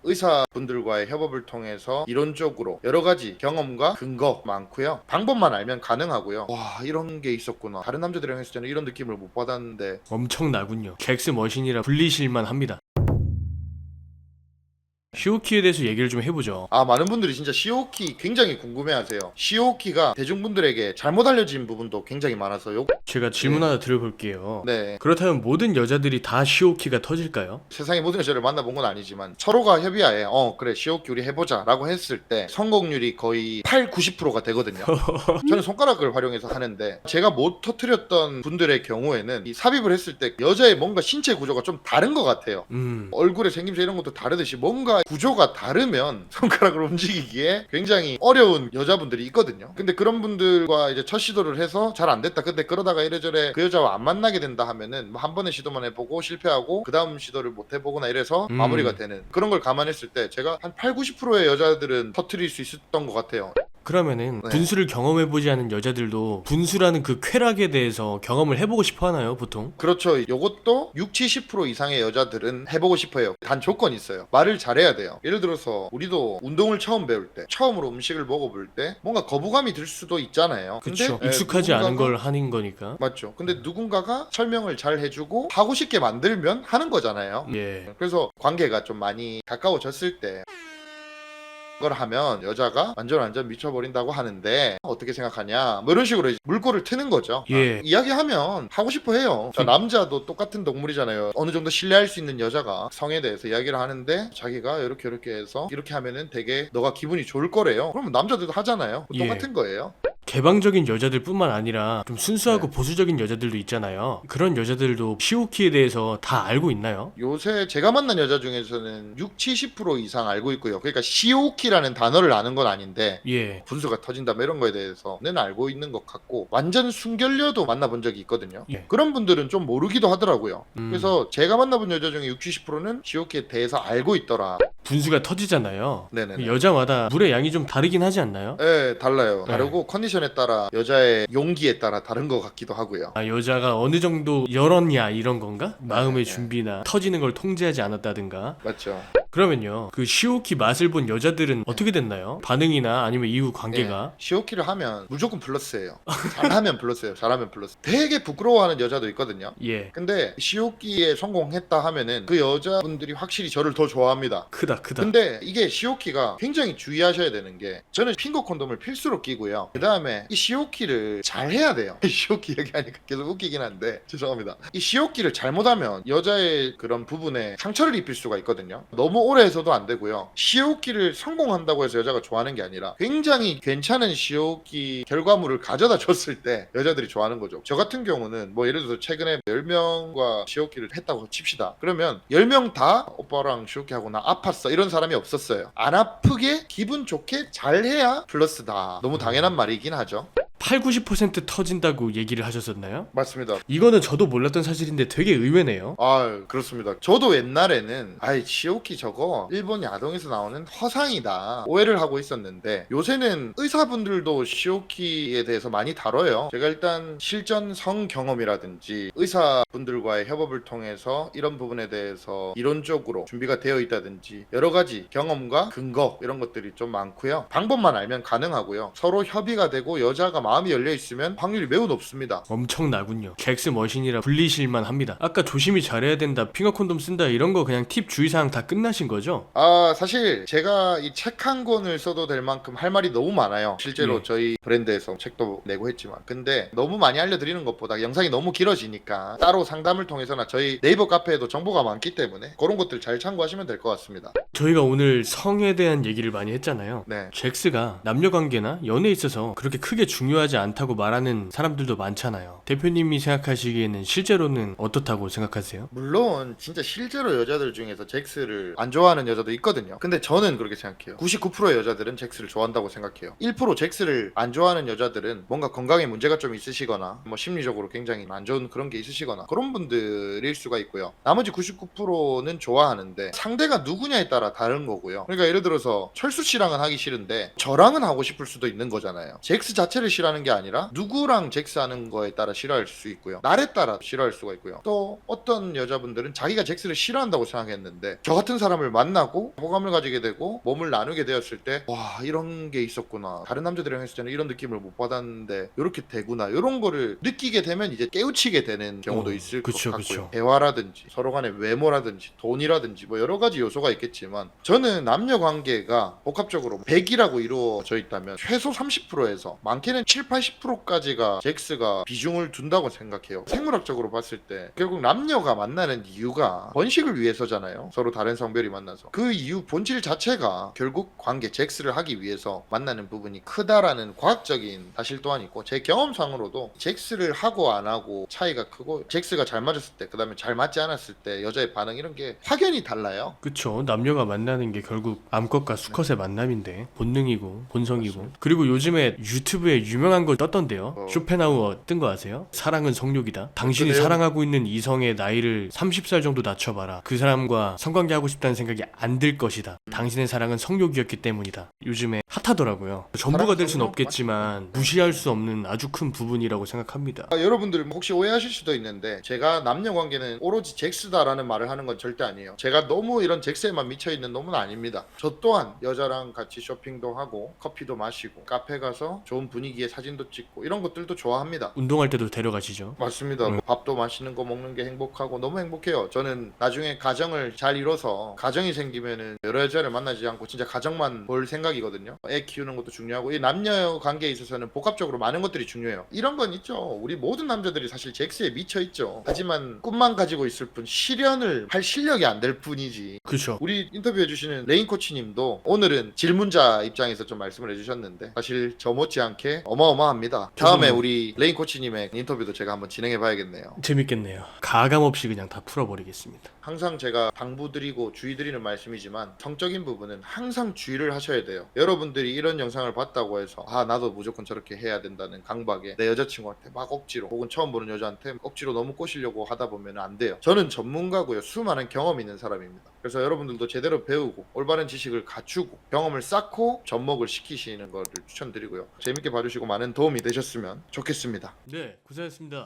의사분들과의 협업을 통해서 이론적으로 여러 가지 경험과 근거 많고요. 방법만 알면 가능하고요. 와, 이런 게 있었구나. 다른 남자들이랑 했을 때는 이런 느낌을 못 받았는데. 엄청나군요. 잭스 머신이라 불리실만 합니다. 시오키에 대해서 얘기를 좀 해보죠. 많은 분들이 진짜 시오키 굉장히 궁금해하세요. 시오키가 대중분들에게 잘못 알려진 부분도 굉장히 많아서요. 제가 질문 하나 드려볼게요. 네. 그렇다면 모든 여자들이 다 시오키가 터질까요? 세상의 모든 여자를 만나본 건 아니지만 서로가 협의하에 그래 시오키 우리 해보자 라고 했을 때 성공률이 거의 8, 90%가 되거든요. 저는 손가락을 활용해서 하는데 제가 못 터뜨렸던 분들의 경우에는 이 삽입을 했을 때 여자의 뭔가 신체 구조가 좀 다른 것 같아요. 얼굴의 생김새 이런 것도 다르듯이 뭔가 구조가 다르면 손가락을 움직이기에 굉장히 어려운 여자분들이 있거든요. 근데 그런 분들과 이제 첫 시도를 해서 잘 안 됐다. 근데 그러다가 이래저래 그 여자와 안 만나게 된다 하면은 뭐 한 번의 시도만 해보고 실패하고 그 다음 시도를 못 해보거나 이래서 마무리가 되는 그런 걸 감안했을 때 제가 한 8, 90%의 여자들은 터트릴 수 있었던 것 같아요. 그러면은 네. 분수를 경험해보지 않은 여자들도 분수라는 그 쾌락에 대해서 경험을 해보고 싶어 하나요, 보통? 그렇죠. 요것도 6, 70% 이상의 여자들은 해보고 싶어요. 단 조건이 있어요. 말을 잘해야 돼요. 예를 들어서 우리도 운동을 처음 배울 때, 처음으로 음식을 먹어볼 때 뭔가 거부감이 들 수도 있잖아요. 그쵸. 근데 익숙하지 않은 걸 하는 거니까. 맞죠. 근데 누군가가 설명을 잘 해주고 하고 싶게 만들면 하는 거잖아요. 예. 그래서 관계가 좀 많이 가까워졌을 때 걸 하면 여자가 완전 미쳐버린다고 하는데 어떻게 생각하냐 뭐 이런 식으로 이제 물꼬를 트는 거죠. 예. 이야기하면 하고 싶어 해요. 자, 남자도 똑같은 동물이잖아요. 어느 정도 신뢰할 수 있는 여자가 성에 대해서 이야기를 하는데 자기가 이렇게 해서 이렇게 하면은 되게 너가 기분이 좋을 거래요. 그러면 남자들도 하잖아요. 예. 똑같은 거예요. 개방적인 여자들뿐만 아니라 좀 순수하고 네. 보수적인 여자들도 있잖아요. 그런 여자들도 시오키에 대해서 다 알고 있나요? 요새 제가 만난 여자 중에서는 6, 70% 이상 알고 있고요. 그러니까 시오키라는 단어를 아는 건 아닌데 예. 분수가 터진다 뭐 이런 거에 대해서는 알고 있는 것 같고 완전 순결녀도 만나본 적이 있거든요. 예. 그런 분들은 좀 모르기도 하더라고요. 음. 그래서 제가 만나본 여자 중에 6, 70%는 시오키에 대해서 알고 있더라. 분수가 터지잖아요. 네네네. 여자마다 물의 양이 좀 다르긴 하지 않나요? 네, 달라요. 네. 다르고 컨디션에 따라 여자의 용기에 따라 다른 것 같기도 하고요. 여자가 어느 정도 열었냐 이런 건가? 마음의 네. 준비나 터지는 걸 통제하지 않았다든가. 맞죠. 그러면요, 그 시오키 맛을 본 여자들은 어떻게 됐나요? 반응이나 아니면 이후 관계가? 시오키를 하면 무조건 플러스예요. 잘하면 플러스예요. 잘하면 플러스. 되게 부끄러워하는 여자도 있거든요. 예. 근데 시오키에 성공했다 하면은 그 여자분들이 확실히 저를 더 좋아합니다. 크다. 근데 이게 시오키가 굉장히 주의하셔야 되는 게 저는 핑거 콘돔을 필수로 끼고요. 그 다음에 이 시오키를 잘 해야 돼요. 시오키 얘기하니까 계속 웃기긴 한데 죄송합니다. 이 시오키를 잘못하면 여자의 그런 부분에 상처를 입힐 수가 있거든요. 너무 오래 해서도 안 되고요. 시오키를 성공한다고 해서 여자가 좋아하는 게 아니라 굉장히 괜찮은 시오키 결과물을 가져다 줬을 때 여자들이 좋아하는 거죠. 저 같은 경우는 뭐 예를 들어서 최근에 10명과 시오키를 했다고 칩시다. 그러면 10명 다 오빠랑 시오키하고 나 아팠어 이런 사람이 없었어요. 안 아프게 기분 좋게 잘해야 플러스다. 너무 당연한 말이긴 하죠. 8, 90% 터진다고 얘기를 하셨었나요? 맞습니다. 이거는 저도 몰랐던 사실인데 되게 의외네요. 그렇습니다. 저도 옛날에는 시오키 저거 일본 야동에서 나오는 허상이다 오해를 하고 있었는데 요새는 의사분들도 시오키에 대해서 많이 다뤄요. 제가 일단 실전 성 경험이라든지 의사분들과의 협업을 통해서 이런 부분에 대해서 이론적으로 준비가 되어 있다든지 여러 가지 경험과 근거 이런 것들이 좀 많고요. 방법만 알면 가능하고요. 서로 협의가 되고 여자가 마음이 열려 있으면 확률이 매우 높습니다. 엄청나군요. 잭스 머신이라 불리실만 합니다. 아까 조심히 잘해야 된다, 핑거 콘돔 쓴다 이런 거 그냥 팁 주의사항 다 끝나신 거죠? 사실 제가 이 책 한 권을 써도 될 만큼 할 말이 너무 많아요. 실제로 예. 저희 브랜드에서 책도 내고 했지만 근데 너무 많이 알려드리는 것보다 영상이 너무 길어지니까 따로 상담을 통해서나 저희 네이버 카페에도 정보가 많기 때문에 그런 것들 잘 참고하시면 될 것 같습니다. 저희가 오늘 성에 대한 얘기를 많이 했잖아요. 네. 잭스가 남녀관계나 연애에 있어서 그렇게 크게 중요하지 않다고 말하는 사람들도 많잖아요. 대표님이 생각하시기에는 실제로는 어떻다고 생각하세요? 물론 진짜 실제로 여자들 중에서 잭스를 안 좋아하는 여자도 있거든요. 근데 저는 그렇게 생각해요. 99%의 여자들은 잭스를 좋아한다고 생각해요. 1% 잭스를 안 좋아하는 여자들은 뭔가 건강에 문제가 좀 있으시거나 뭐 심리적으로 굉장히 안 좋은 그런 게 있으시거나 그런 분들일 수가 있고요. 나머지 99%는 좋아하는데 상대가 누구냐에 따라 다른 거고요. 그러니까 예를 들어서 철수 씨랑은 하기 싫은데 저랑은 하고 싶을 수도 있는 거잖아요. 잭스 자체를 싫어 섹시라는 게 아니라 누구랑 잭스하는 거에 따라 싫어할 수 있고요. 날에 따라 싫어할 수가 있고요. 또 어떤 여자분들은 자기가 잭스를 싫어한다고 생각했는데 저 같은 사람을 만나고 호감을 가지게 되고 몸을 나누게 되었을 때 와 이런 게 있었구나. 다른 남자들이랑 했을 때는 이런 느낌을 못 받았는데 이렇게 되구나. 이런 거를 느끼게 되면 이제 깨우치게 되는 경우도 있을 그쵸, 것 같고요. 그쵸. 대화라든지 서로 간의 외모라든지 돈이라든지 뭐 여러 가지 요소가 있겠지만 저는 남녀 관계가 복합적으로 100이라고 이루어져 있다면 최소 30%에서 많게는 7, 80%까지가 잭스가 비중을 둔다고 생각해요. 생물학적으로 봤을 때 결국 남녀가 만나는 이유가 번식을 위해서잖아요. 서로 다른 성별이 만나서 그 이유 본질 자체가 결국 관계 잭스를 하기 위해서 만나는 부분이 크다라는 과학적인 사실 또한 있고 제 경험상으로도 잭스를 하고 안 하고 차이가 크고 잭스가 잘 맞았을 때 그다음에 잘 맞지 않았을 때 여자의 반응 이런 게 확연히 달라요. 그쵸. 남녀가 만나는 게 결국 암컷과 수컷의 만남인데 본능이고 본성이고. 맞습니다. 그리고 요즘에 유튜브에 유명한 걸 떴던데요. 어. 쇼펜하우어 뜬 거 아세요? 사랑은 성욕이다. 당신이 그 내용- 사랑하고 있는 이성의 나이를 30살 정도 낮춰봐라. 그 사람과 성관계하고 싶다는 생각이 안 들 것이다. 당신의 사랑은 성욕이었기 때문이다. 요즘에 핫하더라고요. 전부가 될 순 성욕? 없겠지만 무시할 수 없는 아주 큰 부분이라고 생각합니다. 여러분들 혹시 오해하실 수도 있는데 제가 남녀 관계는 오로지 잭스다라는 말을 하는 건 절대 아니에요. 제가 너무 이런 잭스에만 미쳐있는 놈은 아닙니다. 저 또한 여자랑 같이 쇼핑도 하고 커피도 마시고 카페 가서 좋은 분위기에 사진도 찍고 이런 것들도 좋아합니다. 운동할 때도 데려가시죠. 맞습니다. 뭐 밥도 맛있는 거 먹는 게 행복하고 너무 행복해요. 저는 나중에 가정을 잘 이뤄서 가정이 생기면은 여러 여자를 만나지 않고 진짜 가정만 볼 생각이거든요. 애 키우는 것도 중요하고 이 남녀 관계에 있어서는 복합적으로 많은 것들이 중요해요. 이런 건 있죠. 우리 모든 남자들이 사실 잭스에 미쳐 있죠. 하지만 꿈만 가지고 있을 뿐 실현을 할 실력이 안 될 뿐이지. 그쵸. 우리 인터뷰해주시는 레인 코치님도 오늘은 질문자 입장에서 좀 말씀을 해주셨는데 사실 저 못지않게 어마어마합니다. 다음에 우리 레인 코치님의 인터뷰도 제가 한번 진행해봐야겠네요. 재밌겠네요. 가감 없이 그냥 다 풀어버리겠습니다. 항상 제가 당부드리고 주의드리는 말씀이지만 성적인 부분은 항상 주의를 하셔야 돼요. 여러분들이 이런 영상을 봤다고 해서 아 나도 무조건 저렇게 해야 된다는 강박에 내 여자친구한테 막 억지로 혹은 처음 보는 여자한테 억지로 너무 꼬시려고 하다 보면 안 돼요. 저는 전문가고요. 수많은 경험 있는 사람입니다. 그래서 여러분들도 제대로 배우고 올바른 지식을 갖추고 경험을 쌓고 접목을 시키시는 것을 추천드리고요. 재밌게 봐주시고 많은 도움이 되셨으면 좋겠습니다. 네, 고생하셨습니다.